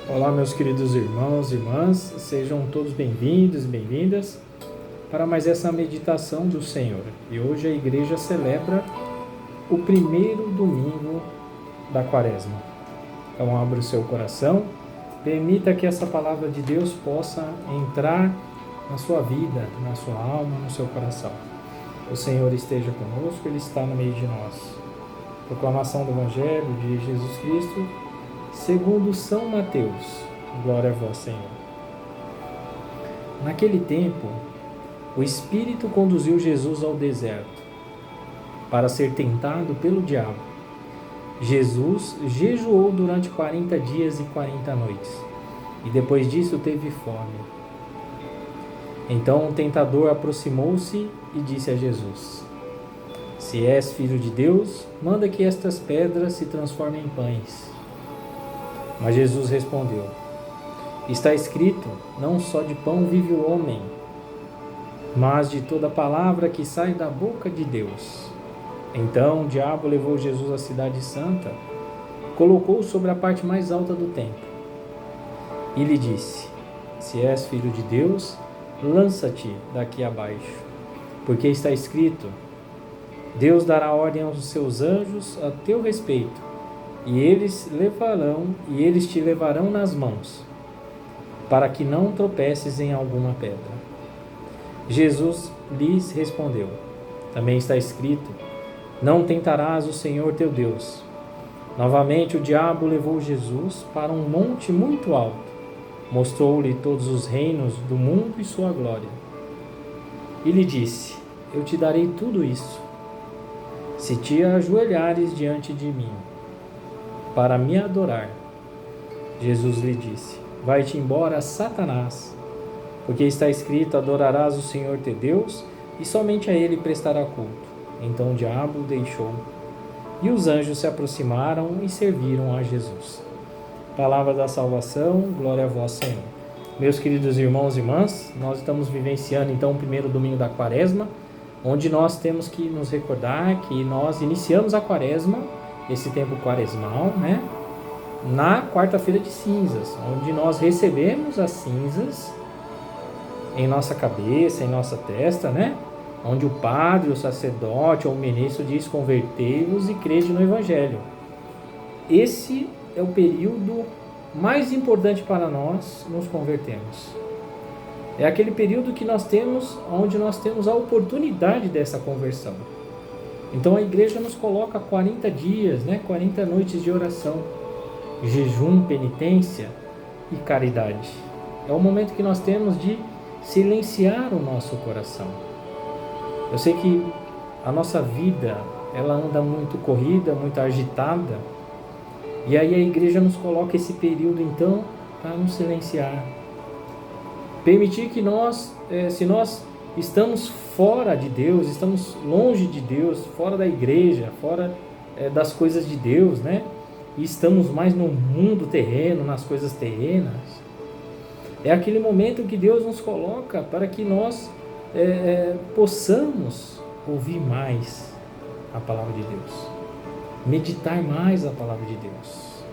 Olá, meus queridos irmãos e irmãs, sejam todos bem-vindos e bem-vindas para mais essa meditação do Senhor. E hoje a igreja celebra o primeiro domingo da Quaresma. Então, abra o seu coração, permita que essa palavra de Deus possa entrar na sua vida, na sua alma, no seu coração. O Senhor esteja conosco, Ele está no meio de nós. Proclamação do Evangelho de Jesus Cristo, segundo São Mateus. Glória a vós, Senhor. Naquele tempo, o Espírito conduziu Jesus ao deserto para ser tentado pelo diabo. Jesus jejuou durante 40 dias e 40 noites, e depois disso teve fome. Então o tentador aproximou-se e disse a Jesus: Se és filho de Deus, manda que estas pedras se transformem em pães. Mas Jesus respondeu: Está escrito, não só de pão vive o homem, mas de toda palavra que sai da boca de Deus. Então o diabo levou Jesus à cidade santa, colocou-o sobre a parte mais alta do templo e lhe disse: Se és filho de Deus, lança-te daqui abaixo, porque está escrito, Deus dará ordem aos seus anjos a teu respeito, e eles te levarão nas mãos, para que não tropeces em alguma pedra. Jesus lhes respondeu: Também está escrito, não tentarás o Senhor teu Deus. Novamente o diabo levou Jesus para um monte muito alto, mostrou-lhe todos os reinos do mundo e sua glória. E lhe disse: Eu te darei tudo isso, se te ajoelhares diante de mim, para me adorar. Jesus lhe disse: Vai-te embora, Satanás, porque está escrito, adorarás o Senhor teu Deus, e somente a Ele prestará culto. Então o diabo o deixou, e os anjos se aproximaram e serviram a Jesus. Palavra da salvação, glória a vós, Senhor. Meus queridos irmãos e irmãs, nós estamos vivenciando então o primeiro domingo da Quaresma, onde nós temos que nos recordar que nós iniciamos a Quaresma, esse tempo quaresmal, na quarta-feira de cinzas, onde nós recebemos as cinzas em nossa cabeça, em nossa testa, onde o padre, o sacerdote ou o ministro diz: convertei-vos e crede no Evangelho. Esse é o período mais importante para nós nos convertermos. É aquele período que nós temos, onde nós temos a oportunidade dessa conversão. Então a igreja nos coloca 40 dias, 40 noites de oração, jejum, penitência e caridade. É o momento que nós temos de silenciar o nosso coração. Eu sei que a nossa vida, ela anda muito corrida, muito agitada, e aí a igreja nos coloca esse período então para nos silenciar. Permitir que nós, se nós estamos fora de Deus, estamos longe de Deus, fora da igreja, fora das coisas de Deus, e estamos mais no mundo terreno, nas coisas terrenas, é aquele momento que Deus nos coloca para que nós possamos ouvir mais a palavra de Deus, meditar mais a palavra de Deus.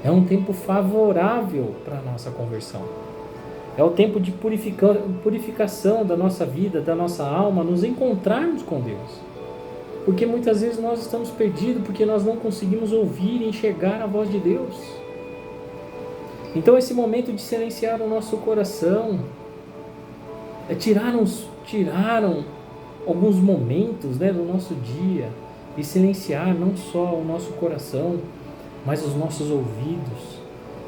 É um tempo favorável para a nossa conversão. É o tempo de purificação da nossa vida, da nossa alma, nos encontrarmos com Deus. Porque muitas vezes nós estamos perdidos porque nós não conseguimos ouvir e enxergar a voz de Deus. Então esse momento de silenciar o nosso coração, tiraram alguns momentos do nosso dia e silenciar não só o nosso coração, mas os nossos ouvidos,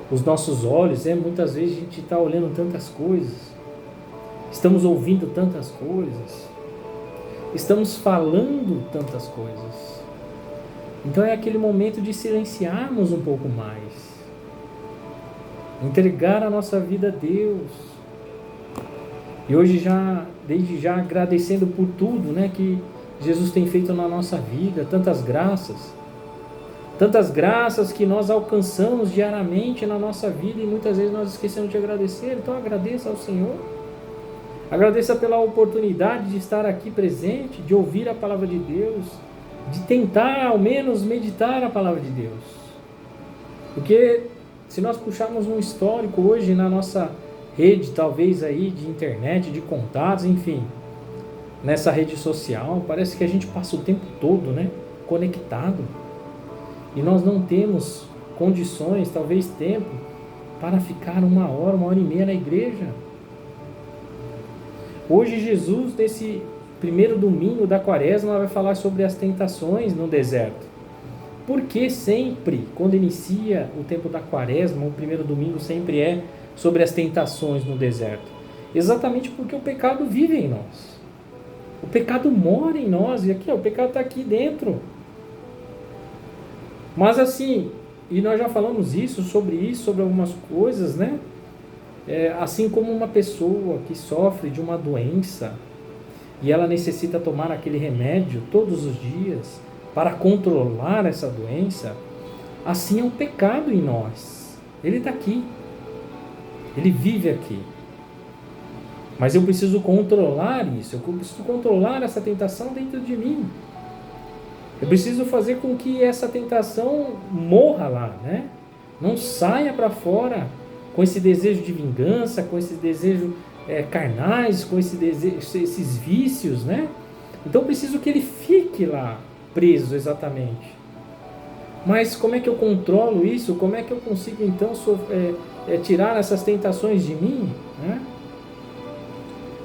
os nossos olhos. Muitas vezes a gente está olhando tantas coisas, estamos ouvindo tantas coisas, estamos falando tantas coisas. Então é aquele momento de silenciarmos um pouco mais, entregar a nossa vida a Deus. E hoje desde já agradecendo por tudo que Jesus tem feito na nossa vida, tantas graças que nós alcançamos diariamente na nossa vida e muitas vezes nós esquecemos de agradecer. Então agradeça ao Senhor, agradeça pela oportunidade de estar aqui presente, de ouvir a palavra de Deus, de tentar ao menos meditar a palavra de Deus, porque Se nós puxarmos um histórico hoje na nossa rede, talvez aí de internet, de contatos, enfim, nessa rede social, parece que a gente passa o tempo todo, né, conectado. E nós não temos condições, talvez tempo, para ficar 1 hora e meia na igreja. Hoje Jesus, nesse primeiro domingo da quaresma, vai falar sobre as tentações no deserto. Por que sempre, quando inicia o tempo da quaresma, o primeiro domingo sempre é sobre as tentações no deserto? Exatamente porque o pecado vive em nós. O pecado mora em nós, e aqui, o pecado está aqui dentro. Mas assim, e nós já falamos sobre algumas coisas, né? Assim como uma pessoa que sofre de uma doença e ela necessita tomar aquele remédio todos os dias para controlar essa doença, assim é o pecado em nós. Ele está aqui, ele vive aqui. Mas eu preciso controlar isso, eu preciso controlar essa tentação dentro de mim. Eu preciso fazer com que essa tentação morra lá, né? Não saia para fora com esse desejo de vingança, com esse desejo carnais, com esses vícios, né? Então eu preciso que ele fique lá, preso exatamente. Mas como é que eu controlo isso? Como é que eu consigo então tirar essas tentações de mim, né?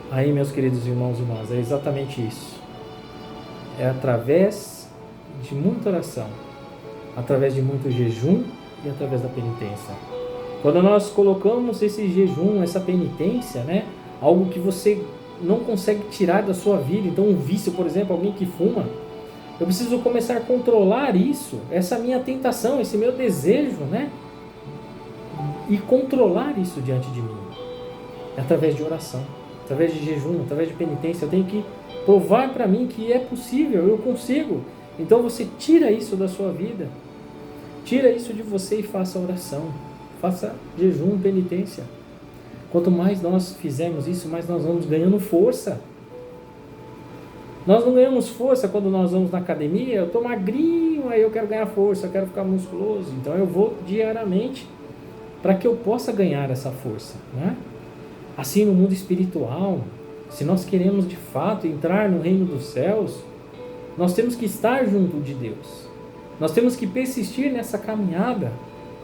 Aí, meus queridos irmãos e irmãs, é exatamente isso. É através de muita oração, através de muito jejum e através da penitência. Quando nós colocamos esse jejum, essa penitência, né, algo que você não consegue tirar da sua vida, então um vício, por exemplo, alguém que fuma, eu preciso começar a controlar isso, essa minha tentação, esse meu desejo, né, e controlar isso diante de mim, através de oração, através de jejum, através de penitência. Eu tenho que provar para mim que é possível, eu consigo. Então você tira isso da sua vida, tira isso de você e faça oração, faça jejum, penitência. Quanto mais nós fizermos isso, mais nós vamos ganhando força. Nós não ganhamos força quando nós vamos na academia. Eu estou magrinho, aí eu quero ganhar força, eu quero ficar musculoso. Então eu vou diariamente para que eu possa ganhar essa força, né? Assim, no mundo espiritual, se nós queremos de fato entrar no reino dos céus, nós temos que estar junto de Deus. Nós temos que persistir nessa caminhada,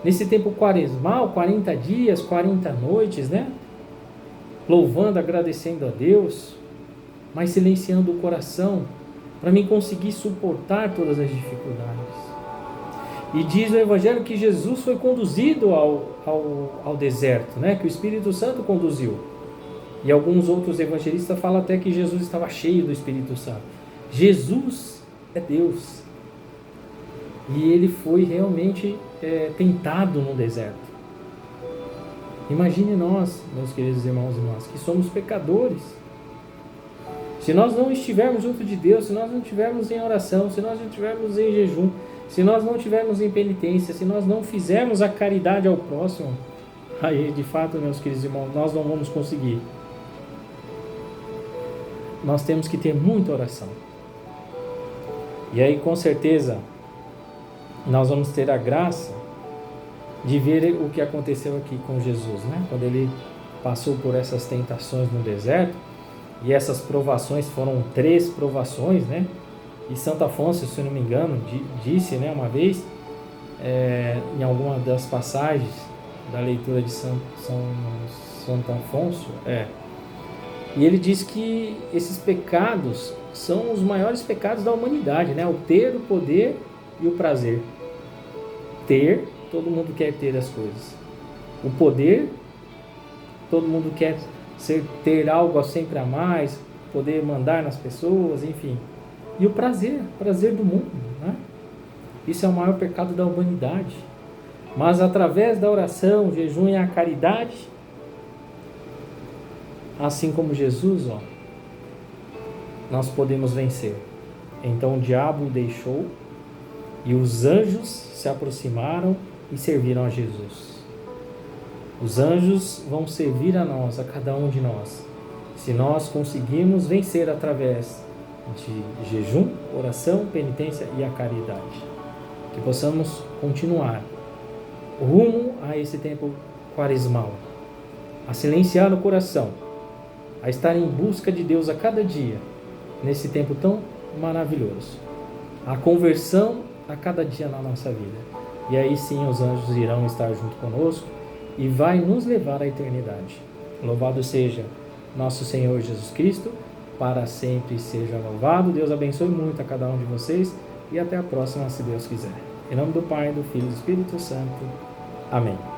nesse tempo quaresmal, 40 dias, 40 noites, né? Louvando, agradecendo a Deus, mas silenciando o coração, para mim conseguir suportar todas as dificuldades. E diz o Evangelho que Jesus foi conduzido ao deserto, né? Que o Espírito Santo conduziu. E alguns outros evangelistas falam até que Jesus estava cheio do Espírito Santo. Jesus é Deus. E ele foi realmente tentado no deserto. Imagine nós, meus queridos irmãos e irmãs, que somos pecadores. Se nós não estivermos junto de Deus, se nós não estivermos em oração, se nós não estivermos em jejum, se nós não estivermos em penitência, se nós não fizermos a caridade ao próximo, aí de fato, meus queridos irmãos, nós não vamos conseguir. Nós temos que ter muita oração. E aí, com certeza, nós vamos ter a graça de ver o que aconteceu aqui com Jesus, né? Quando ele passou por essas tentações no deserto, e essas provações foram 3 provações, né? E Santo Afonso, se eu não me engano, disse, né, uma vez, em alguma das passagens da leitura de Santo Afonso, e ele diz que esses pecados são os maiores pecados da humanidade, né? O ter, o poder e o prazer. Ter, todo mundo quer ter as coisas. O poder, todo mundo quer ter algo sempre a mais, poder mandar nas pessoas, enfim. E o prazer do mundo, né? Isso é o maior pecado da humanidade. Mas através da oração, jejum e a caridade, assim como Jesus, nós podemos vencer. Então o diabo o deixou e os anjos se aproximaram e serviram a Jesus. Os anjos vão servir a nós, a cada um de nós, se nós conseguirmos vencer através de jejum, oração, penitência e a caridade. Que possamos continuar rumo a esse tempo quaresmal, a silenciar o coração, a estar em busca de Deus a cada dia, nesse tempo tão maravilhoso. A conversão a cada dia na nossa vida. E aí sim os anjos irão estar junto conosco e vai nos levar à eternidade. Louvado seja nosso Senhor Jesus Cristo, para sempre seja louvado. Deus abençoe muito a cada um de vocês e até a próxima, se Deus quiser. Em nome do Pai, do Filho e do Espírito Santo. Amém.